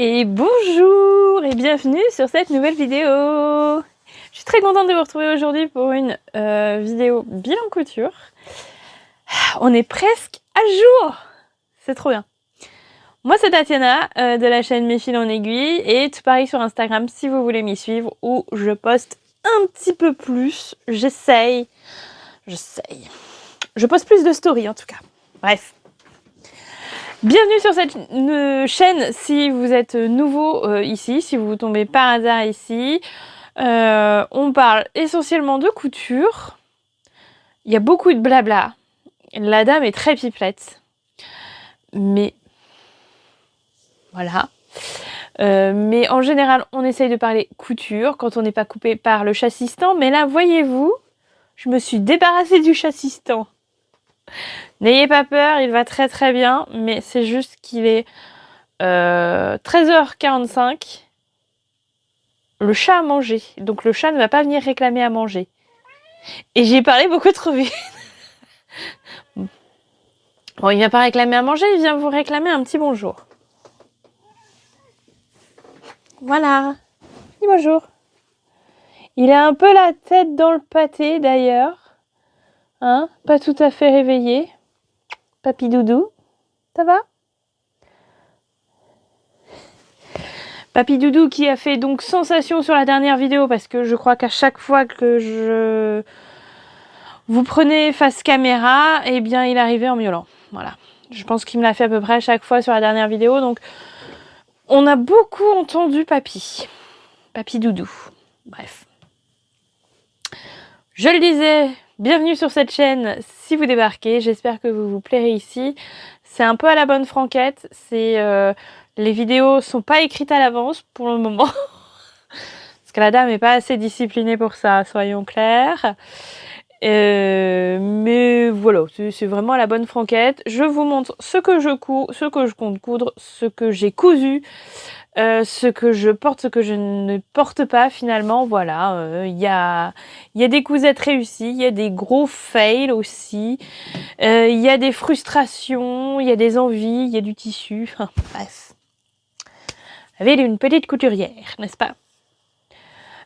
Et bonjour et bienvenue sur cette nouvelle vidéo. Je suis très contente de vous retrouver aujourd'hui pour une vidéo bilan couture. On est presque à jour. C'est trop bien. Moi c'est Tatiana de la chaîne Mes fils en aiguille et tout pareil sur Instagram si vous voulez m'y suivre où je poste un petit peu plus. J'essaye. Je poste plus de stories en tout cas. Bref. Bienvenue sur cette chaîne si vous êtes nouveau ici, si vous tombez par hasard ici. On parle essentiellement de couture. Il y a beaucoup de blabla. La dame est très pipelette. Mais voilà. Mais en général, on essaye de parler couture quand on n'est pas coupé par le chassistan. Mais là, voyez-vous, je me suis débarrassée du chassistan. N'ayez pas peur, il va très très bien, mais c'est juste qu'il est 13h45. Le chat a mangé, donc le chat ne va pas venir réclamer à manger. Et j'ai parlé beaucoup trop vite. Bon, il vient pas réclamer à manger, il vient vous réclamer un petit bonjour. Voilà. Dis bonjour. Il a un peu la tête dans le pâté d'ailleurs. Hein? Pas tout à fait réveillé. Papy Doudou, ça va? Papy Doudou qui a fait donc sensation sur la dernière vidéo parce que je crois qu'à chaque fois que vous prenez face caméra, eh bien il arrivait en miaulant. Voilà. Je pense qu'il me l'a fait à peu près à chaque fois sur la dernière vidéo. Donc on a beaucoup entendu Papy. Papy Doudou. Bref. Je le disais, bienvenue sur cette chaîne si vous débarquez. J'espère que vous vous plairez ici. C'est un peu à la bonne franquette. Les vidéos sont pas écrites à l'avance pour le moment. Parce que la dame n'est pas assez disciplinée pour ça, soyons clairs. Mais voilà, c'est vraiment à la bonne franquette. Je vous montre ce que je couds, ce que je compte coudre, ce que j'ai cousu, ce que je porte, ce que je ne porte pas finalement. Voilà, il y a des cousettes réussies, il y a des gros fails aussi, il y a des frustrations, il y a des envies, il y a du tissu. Enfin, bref. Elle est une petite couturière, n'est-ce pas?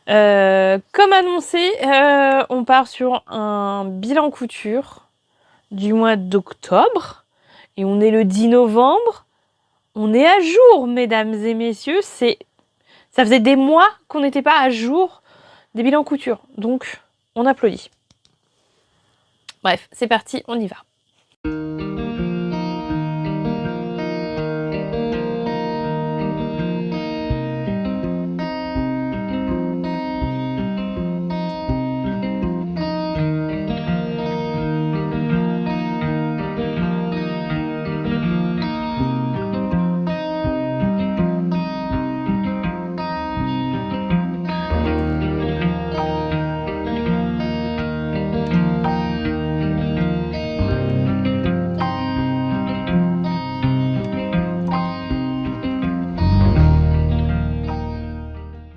Comme annoncé, on part sur un bilan couture du mois d'octobre et on est le 10 novembre. On est à jour, mesdames et messieurs. Ça faisait des mois qu'on n'était pas à jour des bilans couture. Donc, on applaudit. Bref, c'est parti, on y va.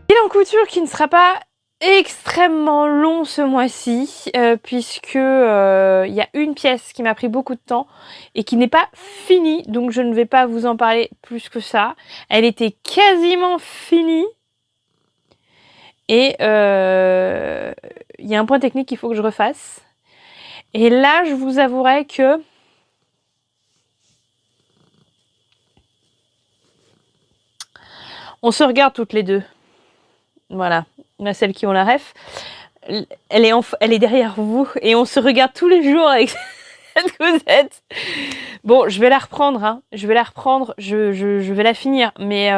Bilan couture qui ne sera pas extrêmement long ce mois-ci, puisque il y a une pièce qui m'a pris beaucoup de temps et qui n'est pas finie, donc je ne vais pas vous en parler plus que ça. Elle était quasiment finie et il y a un point technique qu'il faut que je refasse. Et là, je vous avouerai que on se regarde toutes les deux. Voilà, il y en a celles qui ont la ref. Elle est derrière vous et on se regarde tous les jours avec cette cousette. Bon, je vais la reprendre, hein. Je vais la finir, mais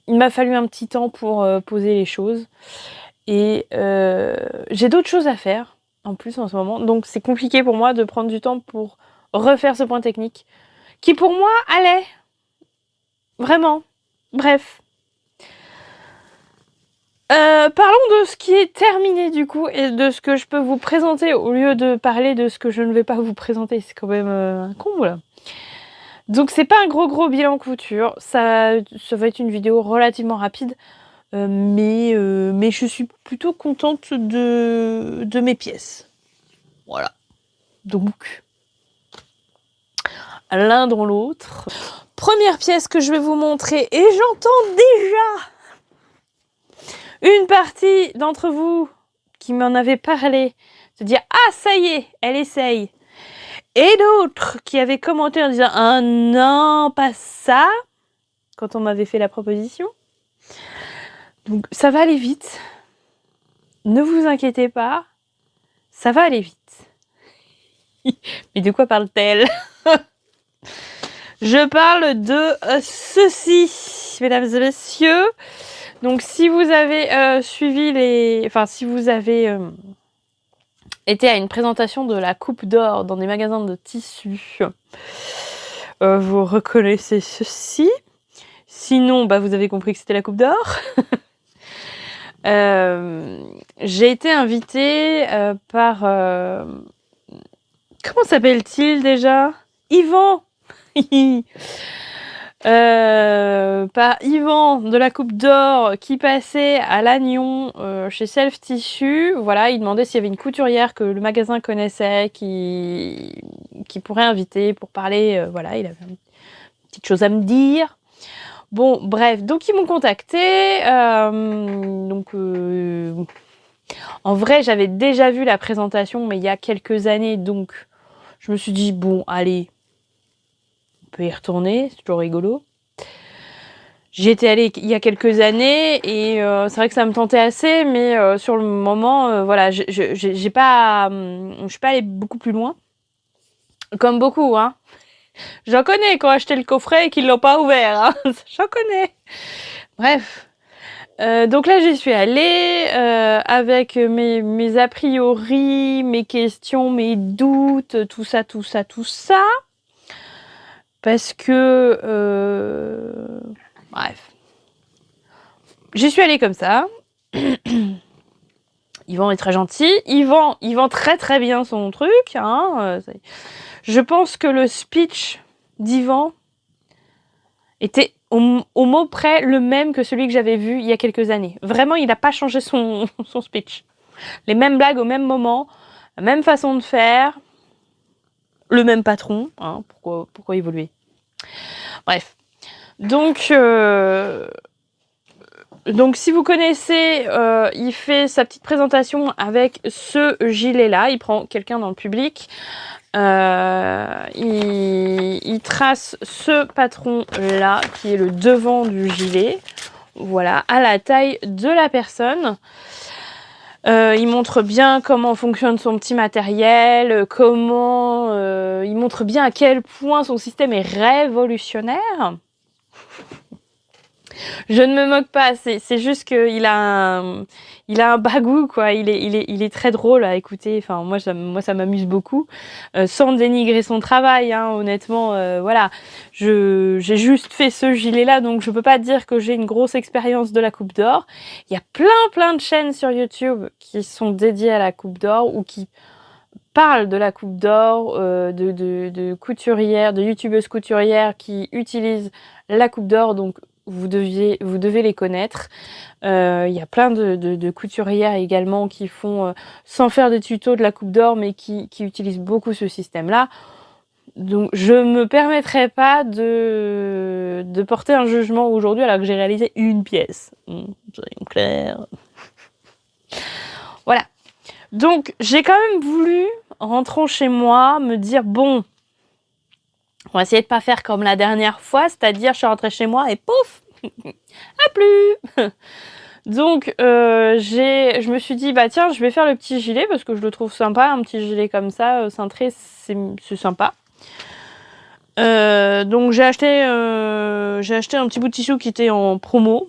il m'a fallu un petit temps pour poser les choses. Et j'ai d'autres choses à faire, en plus, en ce moment. Donc, c'est compliqué pour moi de prendre du temps pour refaire ce point technique, qui pour moi allait. Vraiment. Bref. Parlons de ce qui est terminé du coup et de ce que je peux vous présenter au lieu de parler de ce que je ne vais pas vous présenter. C'est quand même un comble. Donc c'est pas un gros bilan couture. Ça va être une vidéo relativement rapide. Mais je suis plutôt contente de mes pièces. Voilà. Donc, l'un dans l'autre. première pièce que je vais vous montrer, et j'entends déjà une partie d'entre vous qui m'en avait parlé se dire « Ah, ça y est, elle essaye !» Et d'autres qui avaient commenté en disant « Ah non, pas ça !» quand on m'avait fait la proposition. Donc ça va aller vite. Ne vous inquiétez pas, ça va aller vite. Mais de quoi parle-t-elle? Je parle de ceci, mesdames et messieurs. Donc si vous avez suivi les... Enfin, si vous avez été à une présentation de la Coupe d'Or dans des magasins de tissus, vous reconnaissez ceci. Sinon, bah, vous avez compris que c'était la Coupe d'Or. J'ai été invitée par... comment s'appelle-t-il déjà? Yvan. Par Yvan de la Coupe d'Or qui passait à Lannion chez Self Tissu. Voilà, il demandait s'il y avait une couturière que le magasin connaissait qui pourrait inviter pour parler. Voilà, il avait une petite chose à me dire. Bon, bref, donc ils m'ont contacté. En vrai, j'avais déjà vu la présentation, mais il y a quelques années, donc je me suis dit, bon, allez, on peut y retourner, c'est toujours rigolo. J'y étais allée il y a quelques années et c'est vrai que ça me tentait assez, mais sur le moment, voilà, je suis pas allée beaucoup plus loin. Comme beaucoup, hein. J'en connais qui ont acheté le coffret et qui ne l'ont pas ouvert, hein. J'en connais. Bref. Donc là, j'y suis allée avec mes a priori, mes questions, mes doutes, tout ça. Parce que... bref. J'y suis allée comme ça. Yvan est très gentil. Yvan très très bien son truc. Hein. Je pense que le speech d'Yvan était au mot près le même que celui que j'avais vu il y a quelques années. Vraiment, il n'a pas changé son speech. Les mêmes blagues au même moment, la même façon de faire, le même patron. Hein, pourquoi évoluer? Bref. Donc si vous connaissez, il fait sa petite présentation avec ce gilet-là. Il prend quelqu'un dans le public. Il trace ce patron-là, qui est le devant du gilet. Voilà, à la taille de la personne. Il montre bien comment fonctionne son petit matériel, il montre bien à quel point son système est révolutionnaire. Je ne me moque pas, c'est juste qu'il a un bagou, quoi. Il est très drôle à écouter. Enfin, moi ça m'amuse beaucoup, sans dénigrer son travail, hein, honnêtement. Voilà, j'ai juste fait ce gilet-là, donc je peux pas dire que j'ai une grosse expérience de la Coupe d'Or. Il y a plein de chaînes sur YouTube qui sont dédiées à la Coupe d'Or ou qui parlent de la Coupe d'Or, de couturières, de youtubeuses couturières qui utilisent la Coupe d'Or, donc vous devez les connaître. Il y a plein de couturières également qui font, sans faire des tutos de la Coupe d'Or, mais qui utilisent beaucoup ce système-là. Donc je me permettrai pas de porter un jugement aujourd'hui alors que j'ai réalisé une pièce. Soyons clairs. Voilà. Donc j'ai quand même voulu, en rentrant chez moi, me dire bon, on va essayer de pas faire comme la dernière fois, c'est-à-dire je suis rentrée chez moi et pouf, à plus. Donc je me suis dit bah tiens, je vais faire le petit gilet parce que je le trouve sympa, un petit gilet comme ça, cintré, c'est sympa. Donc j'ai acheté un petit bout de tissu qui était en promo.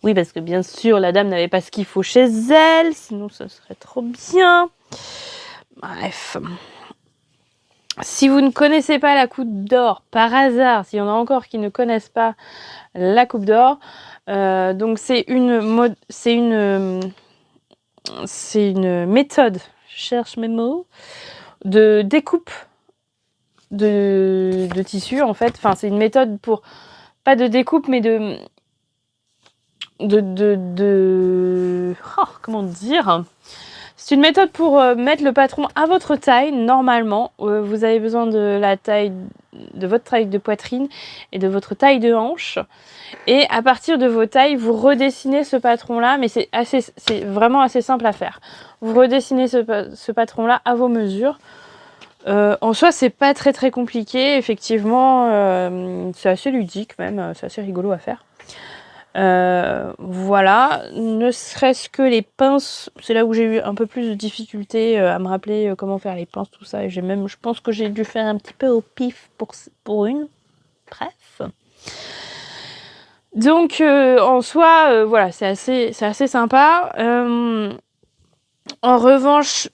Oui, parce que bien sûr, la dame n'avait pas ce qu'il faut chez elle, sinon ça serait trop bien. Bref. Si vous ne connaissez pas la Coupe d'Or, par hasard, s'il y en a encore qui ne connaissent pas la Coupe d'Or, donc c'est une méthode, je cherche mes mots, de découpe de tissu en fait. Enfin, c'est une méthode pour, pas de découpe, mais comment dire, C'est une méthode pour mettre le patron à votre taille. Normalement, vous avez besoin de la taille de votre taille de poitrine et de votre taille de hanche. Et à partir de vos tailles, vous redessinez ce patron-là, mais c'est vraiment assez simple à faire. Vous redessinez ce patron-là à vos mesures. En soi, c'est pas très compliqué. Effectivement, c'est assez ludique même, c'est assez rigolo à faire. Voilà, ne serait-ce que les pinces, c'est là où j'ai eu un peu plus de difficultés à me rappeler comment faire les pinces, tout ça. Et je pense que j'ai dû faire un petit peu au pif pour une. Bref. Donc en soi, voilà, c'est assez sympa. En revanche,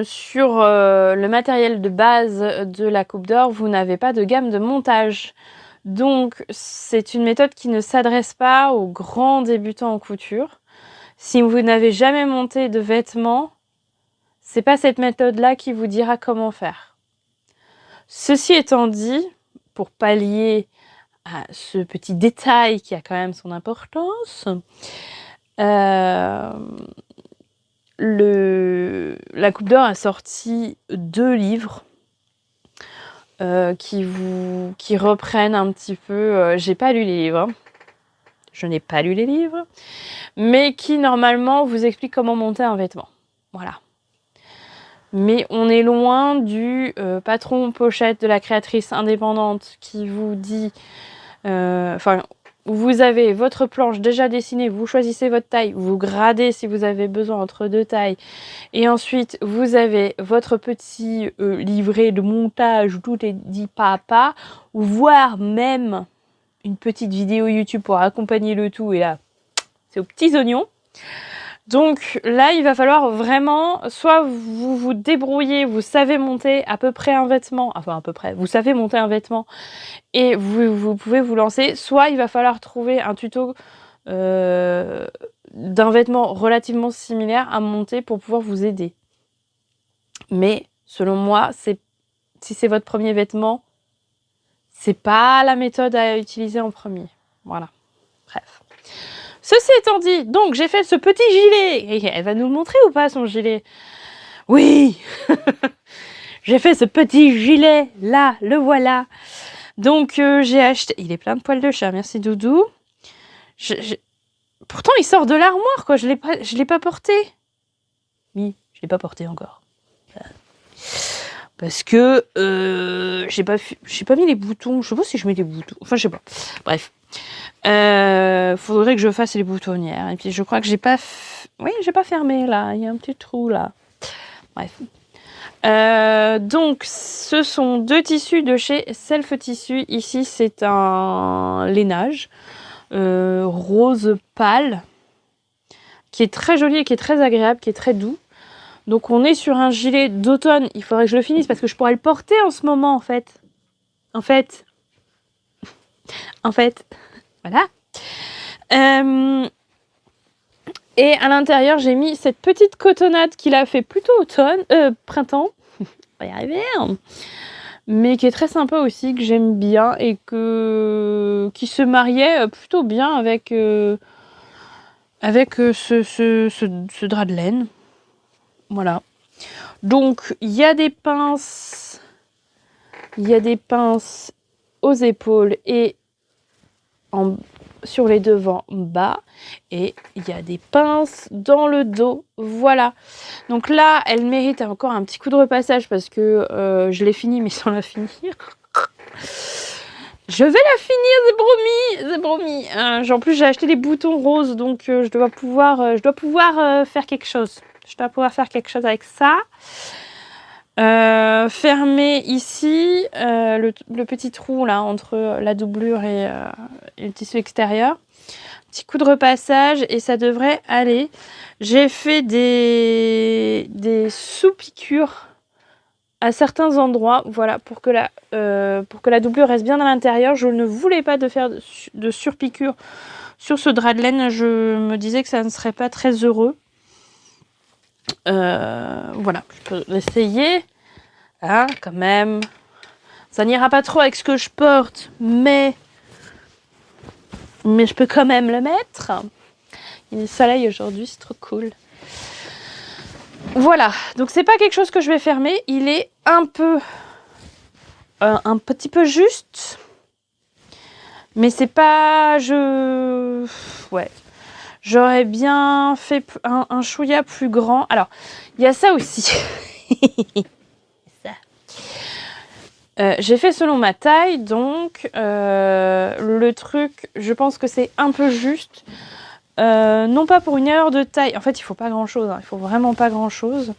sur le matériel de base de la Coupe d'Or, vous n'avez pas de gamme de montage. Donc, c'est une méthode qui ne s'adresse pas aux grands débutants en couture. Si vous n'avez jamais monté de vêtements, c'est pas cette méthode-là qui vous dira comment faire. Ceci étant dit, pour pallier à ce petit détail qui a quand même son importance, la Coupe d'Or a sorti 2 livres qui reprennent un petit peu... j'ai pas lu les livres, hein. Je n'ai pas lu les livres, mais qui normalement vous expliquent comment monter un vêtement. Voilà. Mais on est loin du patron pochette de la créatrice indépendante qui vous dit... vous avez votre planche déjà dessinée, vous choisissez votre taille, vous gradez si vous avez besoin entre 2 tailles, et ensuite vous avez votre petit livret de montage où tout est dit pas à pas, voire même une petite vidéo YouTube pour accompagner le tout, et là, c'est aux petits oignons. Donc là, il va falloir vraiment, soit vous vous débrouillez, vous savez monter à peu près un vêtement, enfin à peu près, vous savez monter un vêtement, et vous pouvez vous lancer, soit il va falloir trouver un tuto d'un vêtement relativement similaire à monter pour pouvoir vous aider. Mais selon moi, si c'est votre premier vêtement, c'est pas la méthode à utiliser en premier. Voilà. Bref. Ceci étant dit, donc j'ai fait ce petit gilet. Et elle va nous le montrer ou pas, son gilet? Oui. J'ai fait ce petit gilet. Là, le voilà. Donc j'ai acheté... Il est plein de poils de chat, merci Doudou. Pourtant, il sort de l'armoire, quoi. Je l'ai pas porté. Oui, je l'ai pas porté encore. Parce que j'ai pas mis les boutons. Je sais pas si je mets des boutons. Enfin, je sais pas. Bref. Faudrait que je fasse les boutonnières. Et puis, je crois que j'ai pas... Oui, j'ai pas fermé, là. Il y a un petit trou, là. Bref. Donc, ce sont 2 tissus de chez Self Tissu. Ici, c'est un lainage rose pâle qui est très joli et qui est très agréable, qui est très doux. Donc on est sur un gilet d'automne. Il faudrait que je le finisse parce que je pourrais le porter en ce moment, en fait. En fait. Voilà. Et à l'intérieur, j'ai mis cette petite cotonnade qu'il a fait plutôt printemps. On va y arriver. Mais qui est très sympa aussi, que j'aime bien et qui se mariait plutôt bien avec ce drap de laine. Voilà. Donc, il y a des pinces aux épaules et sur les devants bas. Et il y a des pinces dans le dos. Voilà. Donc là, elle mérite encore un petit coup de repassage parce que je l'ai fini, mais sans la finir. Je vais la finir, c'est promis. En plus, j'ai acheté des boutons roses, donc je dois pouvoir faire quelque chose. Je dois pouvoir faire quelque chose avec ça. Fermer ici le petit trou là entre la doublure et le tissu extérieur. Petit coup de repassage et ça devrait aller. J'ai fait des sous-piqûres à certains endroits, voilà, pour que la doublure reste bien à l'intérieur. Je ne voulais pas de faire de surpiqûre sur ce drap de laine. Je me disais que ça ne serait pas très heureux. Voilà, je peux l'essayer. Hein, quand même. Ça n'ira pas trop avec ce que je porte, mais je peux quand même le mettre. Il y a du soleil aujourd'hui, c'est trop cool. Voilà, donc c'est pas quelque chose que je vais fermer. Il est un petit peu juste. Mais c'est pas... Ouais. J'aurais bien fait un chouïa plus grand. Alors, il y a ça aussi. Ça. J'ai fait selon ma taille, donc le truc, je pense que c'est un peu juste. Non pas pour une erreur de taille. En fait, il faut pas grand-chose. Hein. Il faut vraiment pas grand-chose.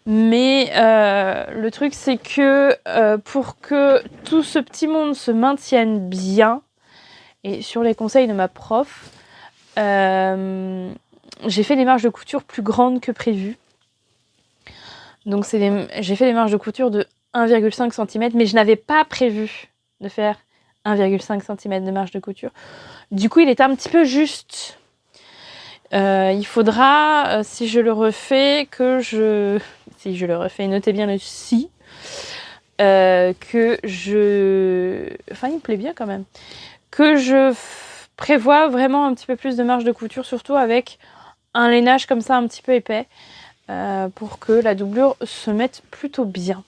Mais le truc, c'est que pour que tout ce petit monde se maintienne bien, et sur les conseils de ma prof, j'ai fait des marges de couture plus grandes que prévu. Donc j'ai fait des marges de couture de 1,5 cm, mais je n'avais pas prévu de faire 1,5 cm de marge de couture. Du coup, il est un petit peu juste. Il faudra, si je le refais, si je le refais, notez bien le si, que je... Enfin, il me plaît bien quand même. Que je prévois vraiment un petit peu plus de marge de couture, surtout avec un lainage comme ça un petit peu épais, pour que la doublure se mette plutôt bien.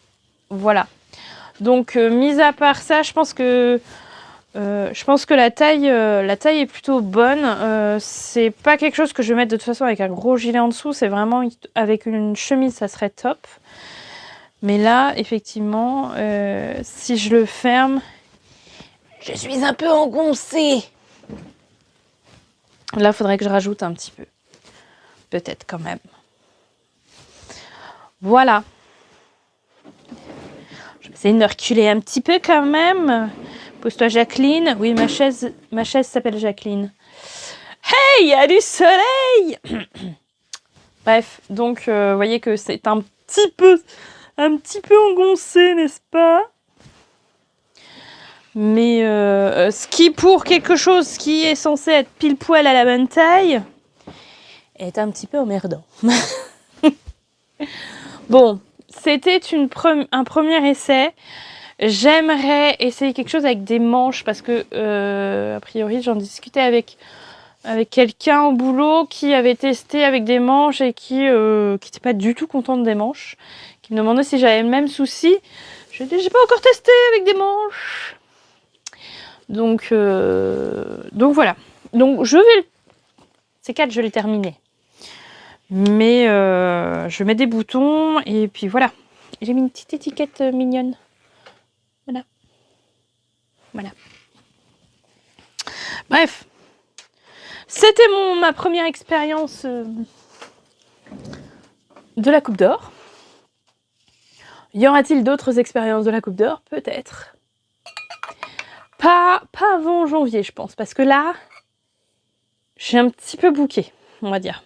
Voilà. Donc, mis à part ça, je pense que la taille est plutôt bonne. C'est pas quelque chose que je vais mettre de toute façon avec un gros gilet en dessous. C'est vraiment avec une chemise, ça serait top. Mais là, effectivement, si je le ferme, je suis un peu engoncée. Là, il faudrait que je rajoute un petit peu. Peut-être quand même. Voilà. Je vais essayer de me reculer un petit peu quand même. Pose-toi Jacqueline. Oui, ma chaise s'appelle Jacqueline. Hey, il y a du soleil. Bref, donc vous voyez que c'est un petit peu engoncé, n'est-ce pas? Mais ce qui, pour quelque chose qui est censé être pile poil à la bonne taille, est un petit peu emmerdant. Bon, c'était un premier essai. J'aimerais essayer quelque chose avec des manches parce que, a priori, j'en discutais avec quelqu'un au boulot qui avait testé avec des manches et qui n'était pas du tout contente des manches, qui me demandait si j'avais le même souci. Je lui ai dit, j'ai pas encore testé avec des manches. Donc voilà. Donc ces 4, je l'ai terminé. Mais je mets des boutons et puis voilà. J'ai mis une petite étiquette mignonne. Voilà. Bref. C'était ma première expérience de la Coupe d'Or. Y aura-t-il d'autres expériences de la Coupe d'Or? Peut-être. Pas avant janvier, je pense. Parce que là, j'ai un petit peu booké, on va dire.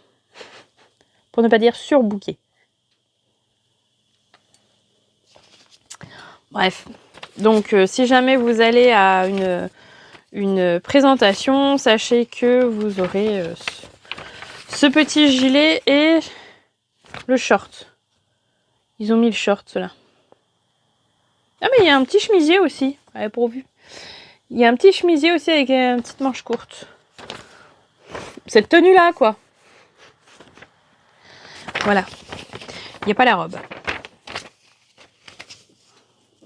Pour ne pas dire surbooké. Bref. Donc, si jamais vous allez à une présentation, sachez que vous aurez ce petit gilet et le short. Ils ont mis le short, ceux-là. Ah, mais il y a un petit chemisier aussi. Ouais, pourvu. Il y a un petit chemisier aussi avec une petite manche courte. Cette tenue-là, quoi. Voilà. Il n'y a pas la robe.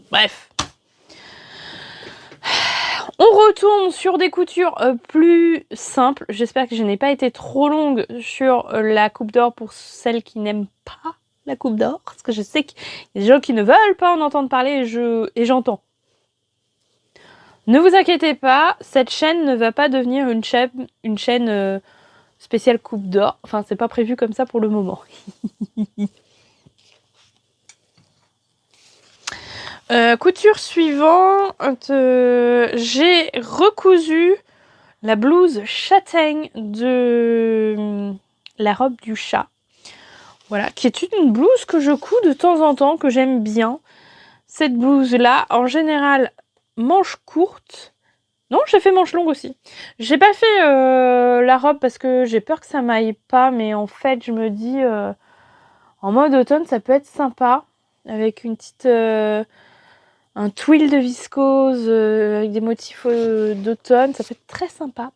Bref. On retourne sur des coutures plus simples. J'espère que je n'ai pas été trop longue sur la Coupe d'Or pour celles qui n'aiment pas la Coupe d'Or. Parce que je sais qu'il y a des gens qui ne veulent pas en entendre parler et j'entends. Ne vous inquiétez pas, cette chaîne ne va pas devenir une chaîne spéciale Coupe d'Or. Enfin, c'est pas prévu comme ça pour le moment. Couture suivante, j'ai recousu la blouse châtaigne de la robe du chat. Voilà, qui est une blouse que je couds de temps en temps, que j'aime bien. Cette blouse-là, en général, manche courte. Non, j'ai fait manche longue aussi. J'ai pas fait la robe parce que j'ai peur que ça m'aille pas, mais en fait, je me dis, en mode automne, ça peut être sympa. Avec une petite... un twill de viscose avec des motifs d'automne, ça peut être très sympa.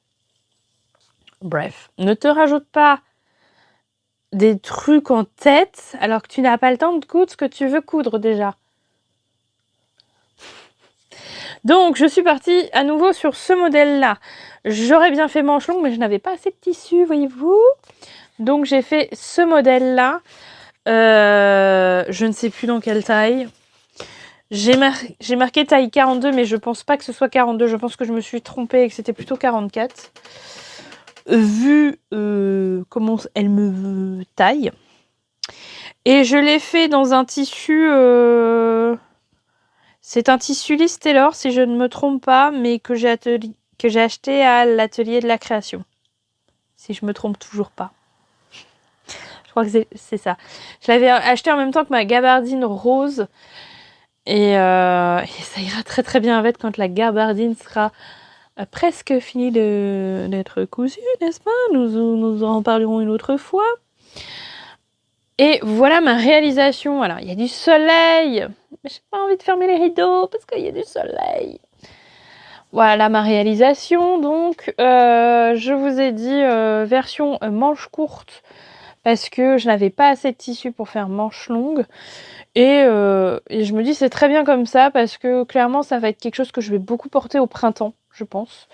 Bref, ne te rajoute pas des trucs en tête alors que tu n'as pas le temps de coudre ce que tu veux coudre déjà. Donc, je suis partie à nouveau sur ce modèle-là. J'aurais bien fait manche longue, mais je n'avais pas assez de tissu, voyez-vous. Donc, j'ai fait ce modèle-là. Je ne sais plus dans quelle taille. J'ai marqué taille 42, mais je pense pas que ce soit 42. Je pense que je me suis trompée et que c'était plutôt 44. Vu comment elle me taille. Et je l'ai fait dans un tissu... c'est un tissu Liz Taylor, si je ne me trompe pas, mais que j'ai acheté à l'atelier de la création. Si je me trompe toujours pas. Je crois que c'est ça. Je l'avais acheté en même temps que ma gabardine rose. Et ça ira très très bien avec quand la gabardine sera presque finie d'être cousue, n'est-ce pas? Nous en parlerons une autre fois. Et voilà ma réalisation. Alors, il y a du soleil. Mais j'ai pas envie de fermer les rideaux parce qu'il y a du soleil. Voilà ma réalisation. Donc, je vous ai dit version manche courte parce que je n'avais pas assez de tissu pour faire manche longue. Et je me dis c'est très bien comme ça parce que clairement ça va être quelque chose que je vais beaucoup porter au printemps, je pense.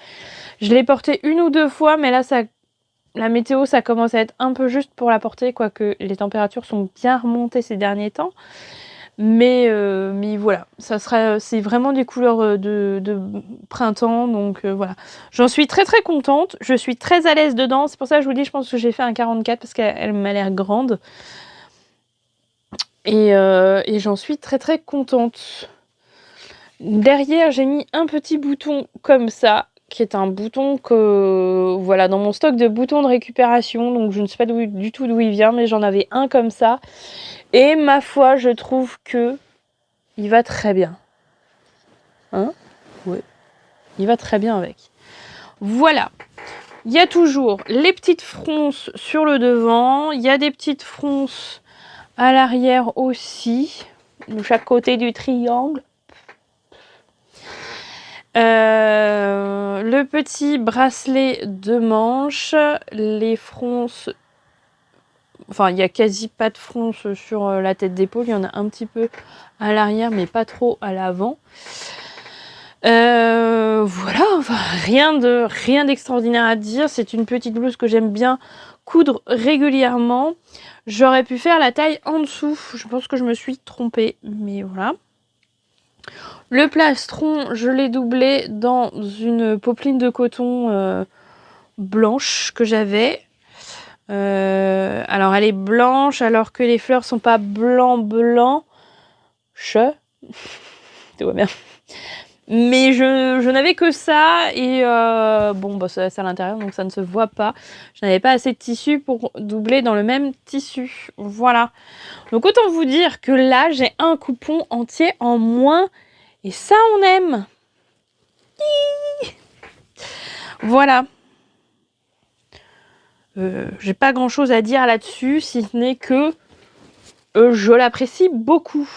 Je l'ai porté 1 ou 2 fois, mais là la météo ça commence à être un peu juste pour la porter, quoique les températures sont bien remontées ces derniers temps. Mais voilà, c'est vraiment des couleurs de printemps, donc voilà. J'en suis très très contente, je suis très à l'aise dedans, c'est pour ça que je vous dis, je pense que j'ai fait un 44 parce qu'elle m'a l'air grande. Et j'en suis très très contente. Derrière, j'ai mis un petit bouton comme ça, qui est un bouton que, voilà, dans mon stock de boutons de récupération, donc je ne sais pas du tout d'où il vient, mais j'en avais un comme ça. Et ma foi, je trouve que il va très bien. Hein? Ouais. Il va très bien avec. Voilà. Il y a toujours les petites fronces sur le devant, il y a des petites fronces à l'arrière aussi, de chaque côté du triangle. Le petit bracelet de manche, les fronces, enfin il n'y a quasi pas de fronces sur la tête d'épaule, il y en a un petit peu à l'arrière mais pas trop à l'avant. Voilà, enfin rien d'extraordinaire à dire, c'est une petite blouse que j'aime bien coudre régulièrement. J'aurais pu faire la taille en dessous, je pense que je me suis trompée, mais voilà. Le plastron, je l'ai doublé dans une popeline de coton blanche que j'avais. Alors elle est blanche alors que les fleurs sont pas blanc. Tout va bien. Mais je n'avais que ça et bon bah c'est à l'intérieur donc ça ne se voit pas. Je n'avais pas assez de tissu pour doubler dans le même tissu. Voilà. Donc autant vous dire que là j'ai un coupon entier en moins. Et ça, on aime. Voilà. J'ai pas grand chose à dire là-dessus, si ce n'est que je l'apprécie beaucoup.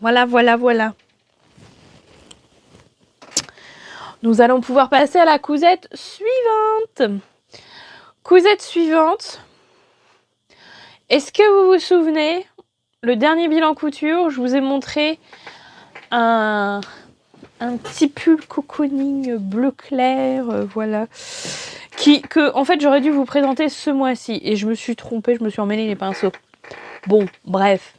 Voilà. Nous allons pouvoir passer à la cousette suivante. Cousette suivante. Est-ce que vous vous souvenez, le dernier bilan couture, je vous ai montré un petit pull cocooning bleu clair, voilà. Que en fait j'aurais dû vous présenter ce mois-ci et je me suis trompée, je me suis emmêlé les pinceaux. Bon, bref.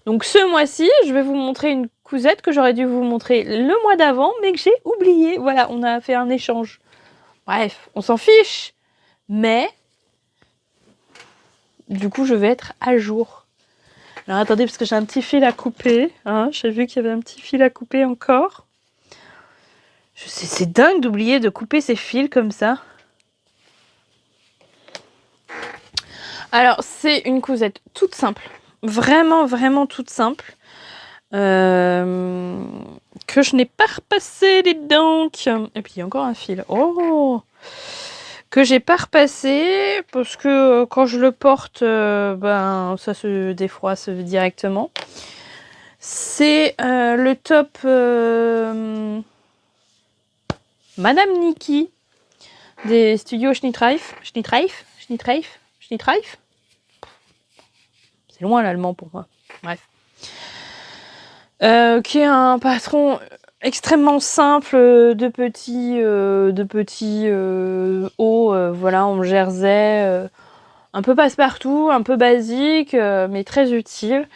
Donc ce mois-ci, je vais vous montrer une cousette que j'aurais dû vous montrer le mois d'avant, mais que j'ai oublié. Voilà, on a fait un échange. Bref, on s'en fiche. Mais du coup, je vais être à jour. Alors attendez, parce que j'ai un petit fil à couper. Hein, j'ai vu qu'il y avait un petit fil à couper encore. C'est dingue d'oublier de couper ces fils comme ça. Alors, c'est une cousette toute simple. Vraiment toute simple. Que je n'ai pas repassé, les dents. Et puis, il y a encore un fil. Oh! Que j'ai pas repassé parce que quand je le porte, ben, ça se défroisse directement. C'est le top Madame Nikki des studios Schnittreif. C'est loin l'allemand pour moi. Bref. Qui est un patron extrêmement simple de petits hauts, voilà, en jersey, un peu passe-partout, un peu basique, mais très utile.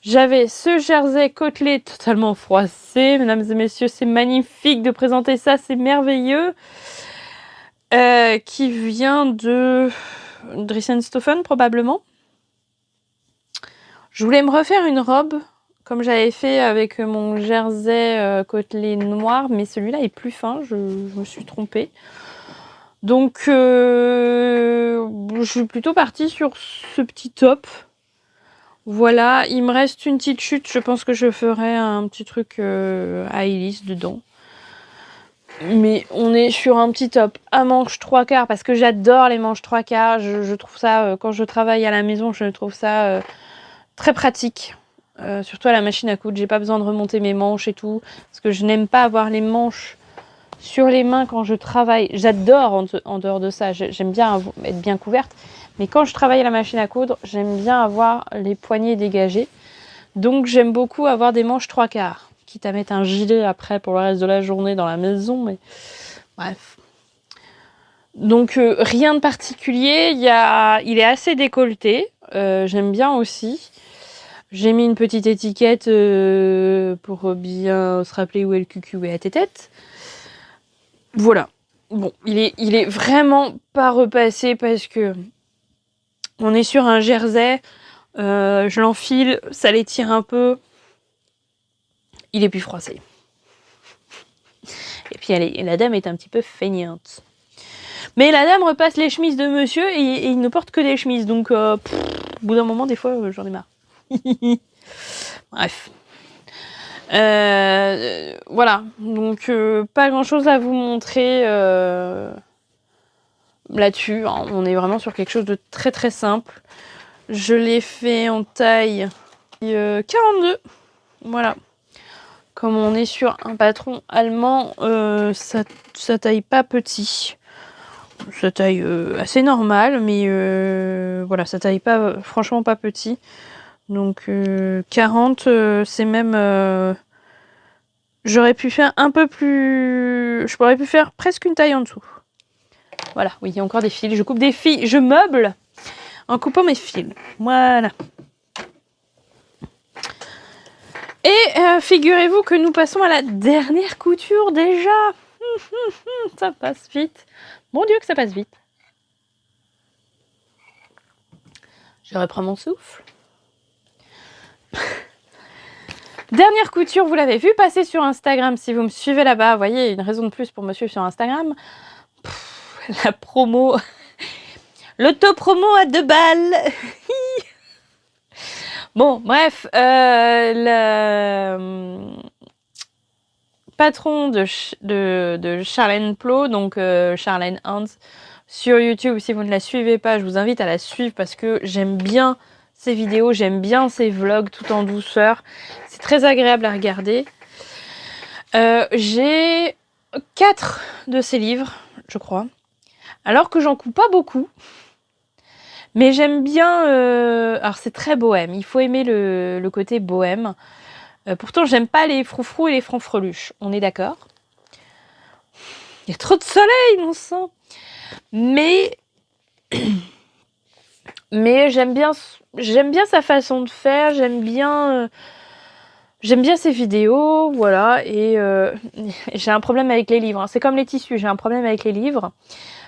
J'avais ce jersey côtelé totalement froissé. Mesdames et messieurs, c'est magnifique de présenter ça, c'est merveilleux. Qui vient de Dressenstoffen, probablement. Je voulais me refaire une robe, comme j'avais fait avec mon jersey côtelé noir, mais celui-là est plus fin, je me suis trompée. Donc, je suis plutôt partie sur ce petit top. Voilà, il me reste une petite chute, je pense que je ferai un petit truc à hélice dedans. Mais on est sur un petit top à manches 3/4 parce que j'adore les manches 3/4. Je trouve ça, quand je travaille à la maison, je trouve ça très pratique. Surtout à la machine à coudre, j'ai pas besoin de remonter mes manches et tout. Parce que je n'aime pas avoir les manches sur les mains quand je travaille. J'adore en dehors de ça, j'aime bien être bien couverte. Mais quand je travaille à la machine à coudre, j'aime bien avoir les poignets dégagés. Donc j'aime beaucoup avoir des manches 3/4. Quitte à mettre un gilet après pour le reste de la journée dans la maison, mais bref. Donc rien de particulier, il est assez décolleté, j'aime bien aussi. J'ai mis une petite étiquette pour bien se rappeler où est le cucu, où est la tétette. Voilà. Bon, il est vraiment pas repassé parce que on est sur un jersey, je l'enfile, ça l'étire un peu. Il est plus froissé. Et puis la dame est un petit peu feignante. Mais la dame repasse les chemises de monsieur et il ne porte que des chemises. Donc, au bout d'un moment, des fois, j'en ai marre. Bref. Voilà. Donc, pas grand-chose à vous montrer là-dessus. Hein. On est vraiment sur quelque chose de très très simple. Je l'ai fait en taille 42. Voilà. Comme on est sur un patron allemand, ça taille pas petit. Ça taille assez normale, mais voilà, ça taille pas, franchement pas petit. Donc 40, c'est même... j'aurais pu faire un peu plus... Je pourrais pu faire presque une taille en dessous. Voilà, oui, il y a encore des fils. Je coupe des fils, je meuble en coupant mes fils. Voilà. Et figurez-vous que nous passons à la dernière couture déjà. Ça passe vite. Mon Dieu que ça passe vite. Je reprends mon souffle. Dernière couture, vous l'avez vu passer sur Instagram. Si vous me suivez là-bas, vous voyez, une raison de plus pour me suivre sur Instagram. La promo. L'auto-promo à 2 balles. Bon, bref. Le patron de Charlène Plo, donc Charlène Hans, sur YouTube. Si vous ne la suivez pas, je vous invite à la suivre parce que j'aime bien ses vidéos, j'aime bien ses vlogs tout en douceur. C'est très agréable à regarder. J'ai 4 de ses livres, je crois. Alors que j'en coupe pas beaucoup. Mais j'aime bien... alors c'est très bohème, il faut aimer le côté bohème. Pourtant j'aime pas les froufrous et les franfreluches, on est d'accord? Il y a trop de soleil, mon sang. Mais j'aime bien sa façon de faire, j'aime bien ses vidéos, voilà. Et j'ai un problème avec les livres, hein. C'est comme les tissus, j'ai un problème avec les livres.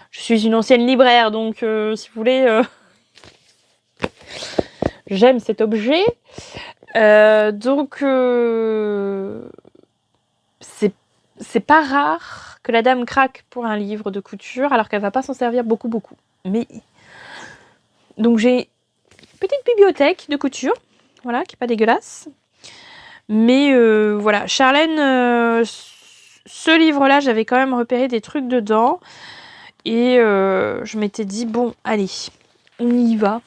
Je suis une ancienne libraire, donc si vous voulez, j'aime cet objet. Donc c'est pas rare que la dame craque pour un livre de couture alors qu'elle va pas s'en servir beaucoup. Mais donc j'ai une petite bibliothèque de couture, voilà, qui est pas dégueulasse. Mais voilà, Charlène, ce livre-là, j'avais quand même repéré des trucs dedans et je m'étais dit bon, allez, on y va.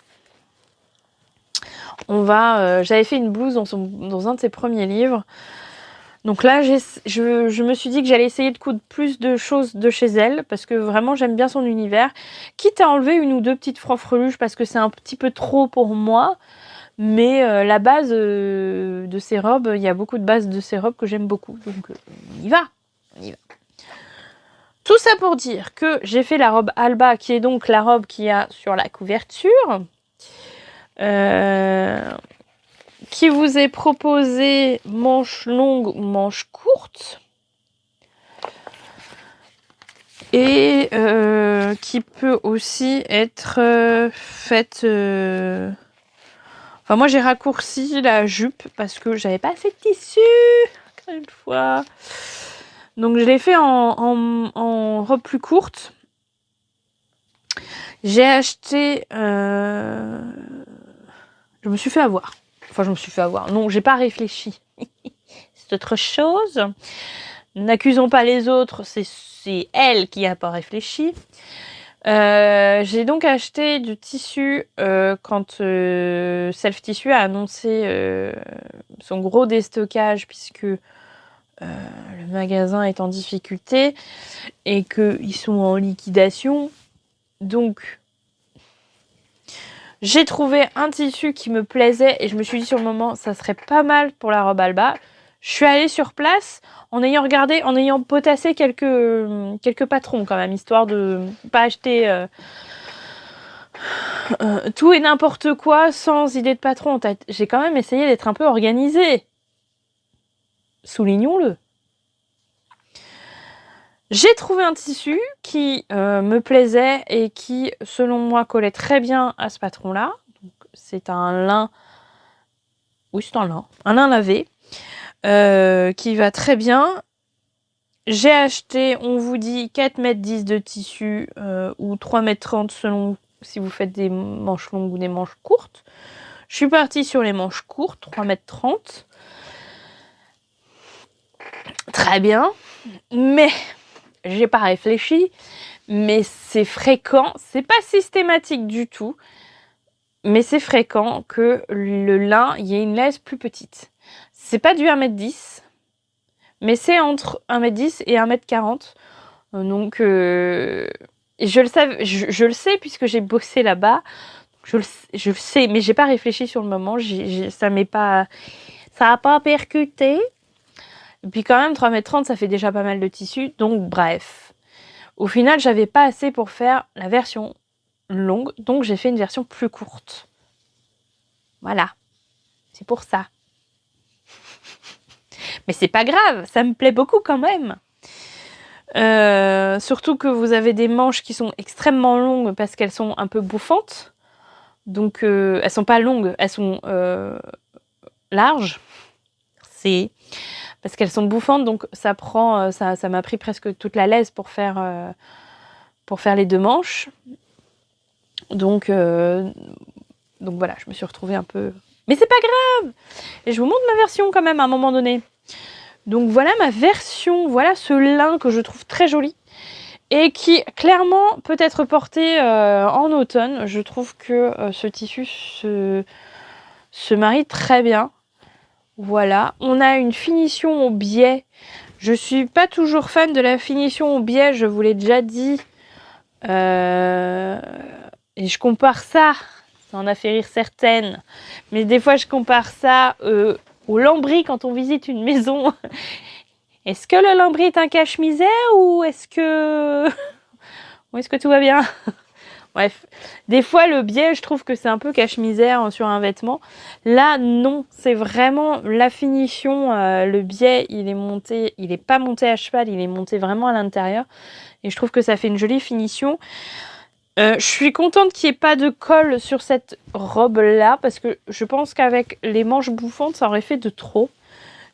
J'avais fait une blouse dans un de ses premiers livres. Donc là, je me suis dit que j'allais essayer de coudre plus de choses de chez elle parce que vraiment, j'aime bien son univers. Quitte à enlever une ou deux petites franfreluches parce que c'est un petit peu trop pour moi. Mais la base de ces robes, il y a beaucoup de bases de ces robes que j'aime beaucoup. Donc on y va. Tout ça pour dire que j'ai fait la robe Alba, qui est donc la robe qu'il y a sur la couverture. Qui vous est proposé manche longue ou manche courte. Et qui peut aussi être faite... Enfin, moi, j'ai raccourci la jupe parce que j'avais pas assez de tissu, encore une fois. Donc, je l'ai fait en robe plus courte. J'ai acheté... Je me suis fait avoir. Enfin, je me suis fait avoir. Non, j'ai pas réfléchi. C'est autre chose. N'accusons pas les autres, c'est elle qui n'a pas réfléchi. J'ai donc acheté du tissu quand Self Tissu a annoncé son gros déstockage puisque le magasin est en difficulté et qu'ils sont en liquidation. Donc, j'ai trouvé un tissu qui me plaisait et je me suis dit sur le moment, ça serait pas mal pour la robe Alba. Je suis allée sur place en ayant regardé, en ayant potassé quelques patrons quand même, histoire de pas acheter tout et n'importe quoi sans idée de patron. J'ai quand même essayé d'être un peu organisée. Soulignons-le. J'ai trouvé un tissu qui me plaisait et qui, selon moi, collait très bien à ce patron-là. C'est un lin. Oui, c'est un lin lavé. Qui va très bien. J'ai acheté, on vous dit, 4,10 m de tissu ou 3,30 m selon si vous faites des manches longues ou des manches courtes. Je suis partie sur les manches courtes, 3,30 m. Très bien. Mais j'ai pas réfléchi. Mais c'est fréquent, c'est pas systématique du tout. Mais c'est fréquent que le lin, il y ait une laisse plus petite. C'est pas du 1,10 m. Mais c'est entre 1,10 m et 1,40 m. Donc, je le sais puisque j'ai bossé là-bas. Je le sais, mais j'ai pas réfléchi sur le moment. Ça n'a pas percuté. Et puis quand même, 3,30 m, ça fait déjà pas mal de tissu. Donc, bref. Au final, j'avais pas assez pour faire la version longue. Donc, j'ai fait une version plus courte. Voilà. C'est pour ça. Mais c'est pas grave, ça me plaît beaucoup quand même. Surtout que vous avez des manches qui sont extrêmement longues parce qu'elles sont un peu bouffantes. Donc elles sont pas longues, elles sont larges. C'est parce qu'elles sont bouffantes, donc ça m'a pris presque toute la laisse pour faire les deux manches. Donc voilà, je me suis retrouvée un peu. Mais c'est pas grave. Et je vous montre ma version quand même à un moment donné. Donc voilà ma version, voilà ce lin que je trouve très joli et qui clairement peut être porté en automne. Je trouve que ce tissu se marie très bien. Voilà, on a une finition au biais. Je suis pas toujours fan de la finition au biais, je vous l'ai déjà dit. Et je compare ça en a fait rire certaines, mais des fois je compare ça au lambris quand on visite une maison. Est-ce que le lambris est un cache-misère ou est-ce que tout va bien? Bref, des fois le biais, je trouve que c'est un peu cache-misère sur un vêtement. Là, non, c'est vraiment la finition. Le biais, il est pas monté à cheval, il est monté vraiment à l'intérieur. Et je trouve que ça fait une jolie finition. Je suis contente qu'il n'y ait pas de col sur cette robe-là, parce que je pense qu'avec les manches bouffantes, ça aurait fait de trop.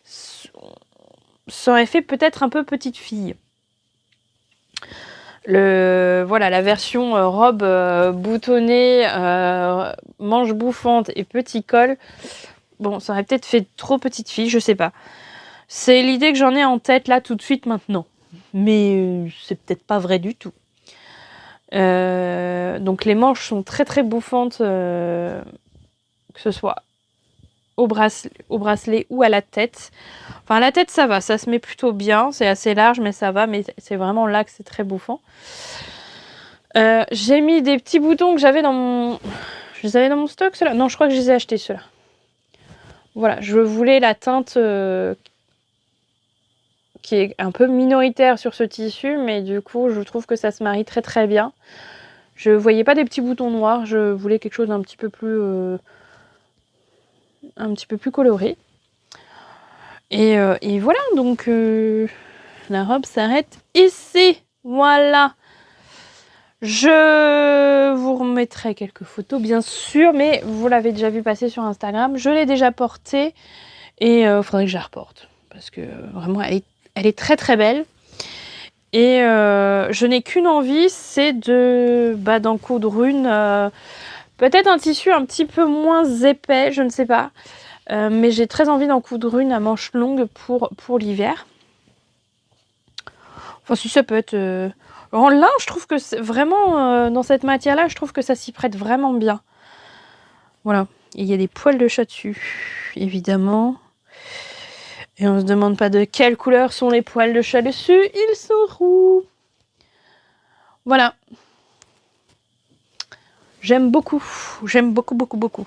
Ça aurait fait peut-être un peu petite fille. Voilà, la version robe boutonnée, manches bouffantes et petit col. Bon, ça aurait peut-être fait trop petite fille, je sais pas. C'est l'idée que j'en ai en tête là tout de suite maintenant. Mais c'est peut-être pas vrai du tout. Donc les manches sont très très bouffantes, que ce soit au bracelet ou à la tête. Enfin à la tête ça va, ça se met plutôt bien, c'est assez large mais ça va, mais c'est vraiment là que c'est très bouffant. J'ai mis des petits boutons que j'avais dans mon... Je les avais dans mon stock ceux-là? Non, je crois que je les ai achetés ceux-là. Voilà, je voulais la teinte qui est un peu minoritaire sur ce tissu, mais du coup, je trouve que ça se marie très très bien. Je voyais pas des petits boutons noirs, je voulais quelque chose d'un petit peu plus coloré. Et voilà, donc la robe s'arrête ici. Voilà. Je vous remettrai quelques photos, bien sûr, mais vous l'avez déjà vu passer sur Instagram. Je l'ai déjà portée et il faudrait que je la reporte parce que vraiment, elle est très très belle. Et je n'ai qu'une envie, c'est d'en coudre une. Peut-être un tissu un petit peu moins épais, je ne sais pas. Mais j'ai très envie d'en coudre une à manches longues pour l'hiver. Enfin, si ça peut être... En lin, je trouve que c'est vraiment... dans cette matière-là, je trouve que ça s'y prête vraiment bien. Voilà. Et il y a des poils de chat dessus, évidemment. Et on se demande pas de quelle couleur sont les poils de chat dessus. Ils sont roux. Voilà. J'aime beaucoup. J'aime beaucoup, beaucoup, beaucoup.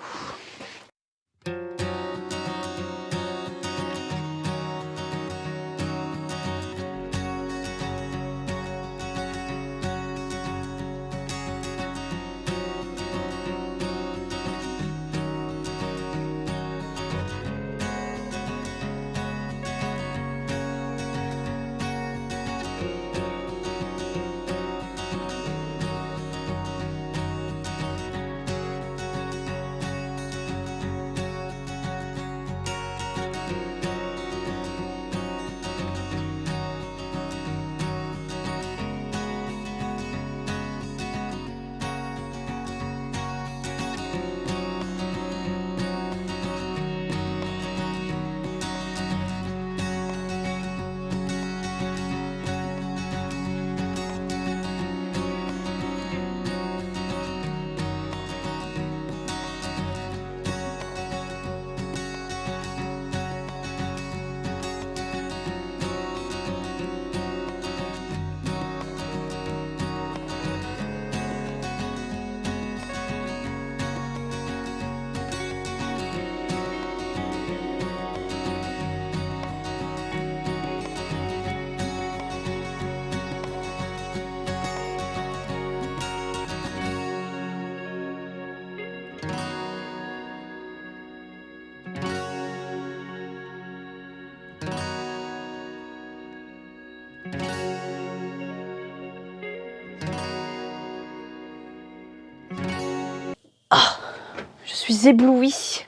Je suis éblouie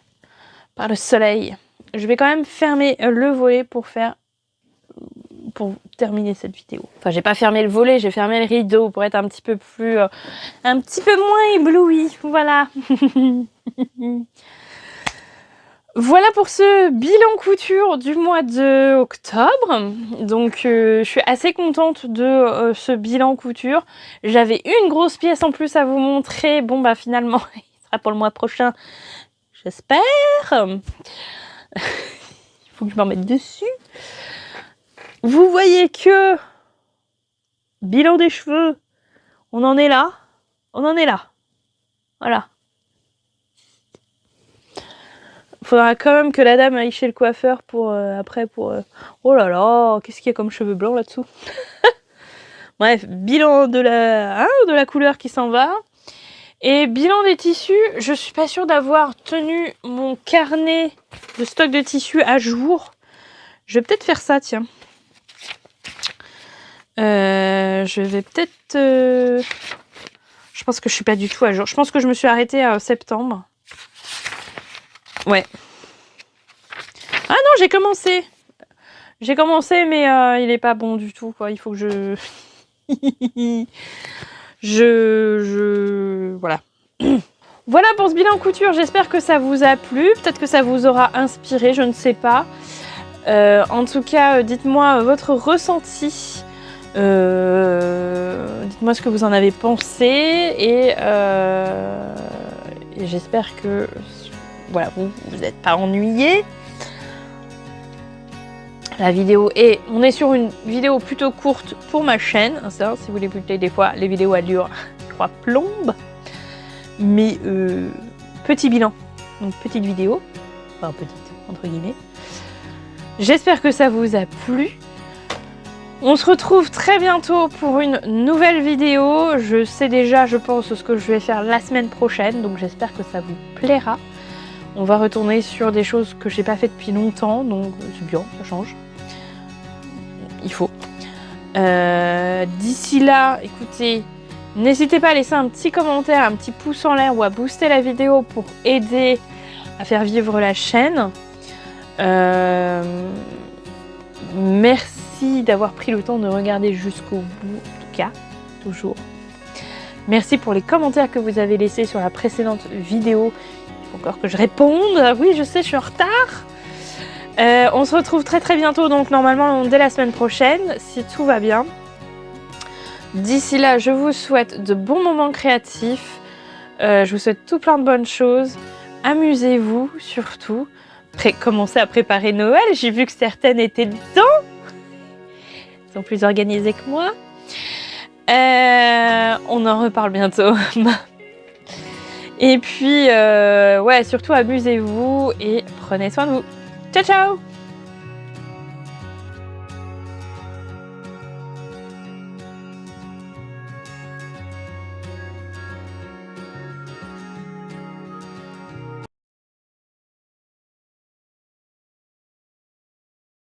par le soleil. Je vais quand même fermer le volet pour terminer cette vidéo. Enfin, j'ai pas fermé le volet, j'ai fermé le rideau pour être un petit peu moins éblouie. Voilà. Voilà pour ce bilan couture du mois de octobre. Donc je suis assez contente de ce bilan couture. J'avais une grosse pièce en plus à vous montrer. Bon bah finalement, il sera pour le mois prochain. J'espère. Il faut que je me remette dessus. Vous voyez que bilan des cheveux, on en est là. On en est là. Voilà. Faudra quand même que la dame aille chez le coiffeur pour oh là là, qu'est-ce qu'il y a comme cheveux blancs là-dessous. Bref, bilan de la couleur qui s'en va. Et bilan des tissus, je suis pas sûre d'avoir tenu mon carnet de stock de tissus à jour. Je vais peut-être faire ça, tiens. Je vais peut-être... Je pense que je suis pas du tout à jour. Je pense que je me suis arrêtée à septembre. Ouais. Ah non, j'ai commencé. J'ai commencé, mais il est pas bon du tout, quoi. Il faut que je... Voilà. Voilà pour ce bilan couture. J'espère que ça vous a plu. Peut-être que ça vous aura inspiré, je ne sais pas. En tout cas, dites-moi votre ressenti. Dites-moi ce que vous en avez pensé. Et j'espère que voilà, vous n'êtes pas ennuyés. La vidéo est... On est sur une vidéo plutôt courte pour ma chaîne. Ça, si vous l'écoutez des fois, les vidéos elles durent 3 plombes. Mais petit bilan. Donc petite vidéo. Enfin petite. entre guillemets. J'espère que ça vous a plu. On se retrouve très bientôt pour une nouvelle vidéo. Je sais déjà, je pense, ce que je vais faire la semaine prochaine, donc j'espère que ça vous plaira. On va retourner sur des choses que j'ai pas fait depuis longtemps, donc c'est bien, ça change. Il faut. D'ici là, écoutez, n'hésitez pas à laisser un petit commentaire, un petit pouce en l'air ou à booster la vidéo pour aider à faire vivre la chaîne. Merci d'avoir pris le temps de regarder jusqu'au bout, en tout cas, toujours. Merci pour les commentaires que vous avez laissés sur la précédente vidéo. Il faut encore que je réponde. Oui, je sais, je suis en retard. On se retrouve très très bientôt, donc normalement dès la semaine prochaine, si tout va bien. D'ici là, je vous souhaite de bons moments créatifs. Je vous souhaite tout plein de bonnes choses. Amusez-vous surtout. Commencez à préparer Noël. J'ai vu que certaines étaient dedans. Elles sont plus organisées que moi. On en reparle bientôt. Et puis, ouais, surtout amusez-vous et prenez soin de vous. Ciao, ciao!